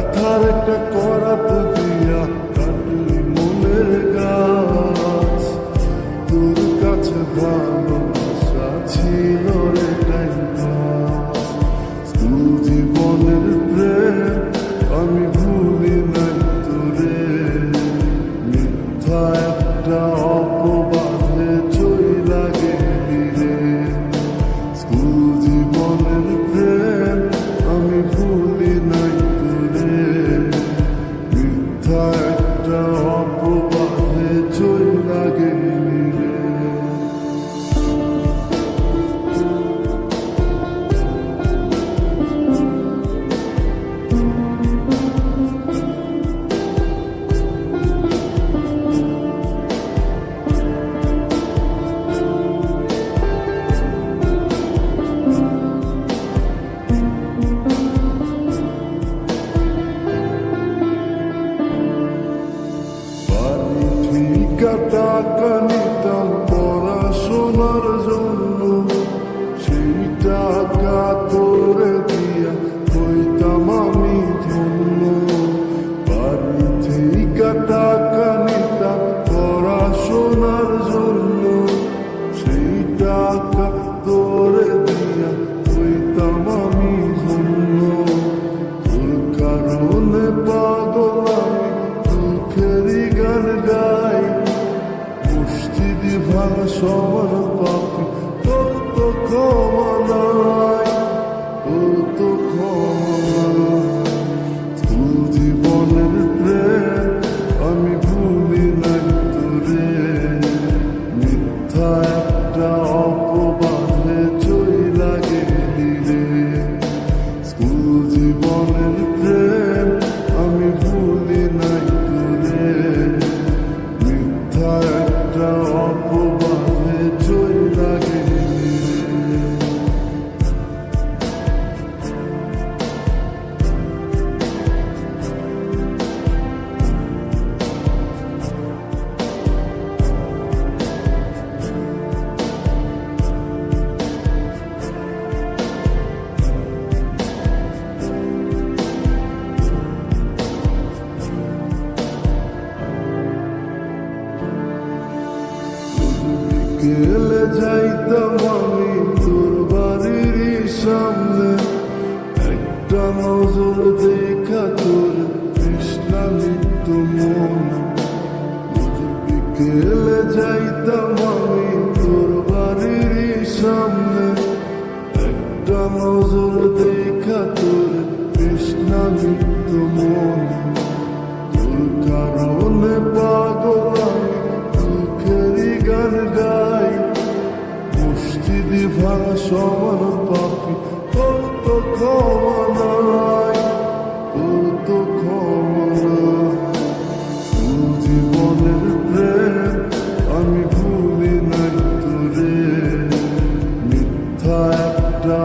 ব্যথার একটা করাত দিয়া কাটলি মনের গাছ। তোর কাছে ভালোবাসা ছিল রে টাইম পাস। স্কুল জীবনের প্রেম আমি ভুলি নাই তোরে, মিথ্যা একটা অপবাদে চইলা গেলি রে। স্কুল জীবনের প্রেম আমি ভুলি নাই তোরে, মিথ্যা একটা অপবাদে চইলা গেলি রে। টাকা নিতাম পড়াশোনার জন্য, সেই টাকা তোরে দিয়া হইতাম আমি ধন্য। বাড়ি থেকে টাকা নিতাম পড়াশোনার জন্য, সেই টাকা তোরে দিয়া হইতাম আমি ধন্য। তোর কারণে পাগল আমি দুঃখেরই গান গাই, মুষ্টিদি ভাঙা সমান পাপি তোর তো ক্ষমা নাই, তোর তো ক্ষমা নাই। স্কুল জীবনের প্রেম আমি ভুলি নাই তোরে, মিথ্যা একটা অপবাদে চইলা গেলি রে। স্কুল জীবনের প্রেম আমি ভুলি নাই তোরে, মিথ্যা একটা অপবাদে চইলা গেলি রে। গেলে যাইতাম আমি তোর বাড়ির সামনে, একটা নজর দেখা তোর তৃষ্ণা নিত্য মন। গেলে যাইতাম আমি তোর বাড়ির সামনে, একটা নজর দেখা তোর তৃষ্ণা নিত্য মন। তোর কারণে পাগল আমি দুঃখেরই গান গাই, মুষ্টিদি ভাঙা সমান পাপি তোর তো ক্ষমা নাই, তোর তো ক্ষমা নাই। স্কুল জীবনের প্রেম আমি ভুলি নাই তোরে, মিথ্যা একটা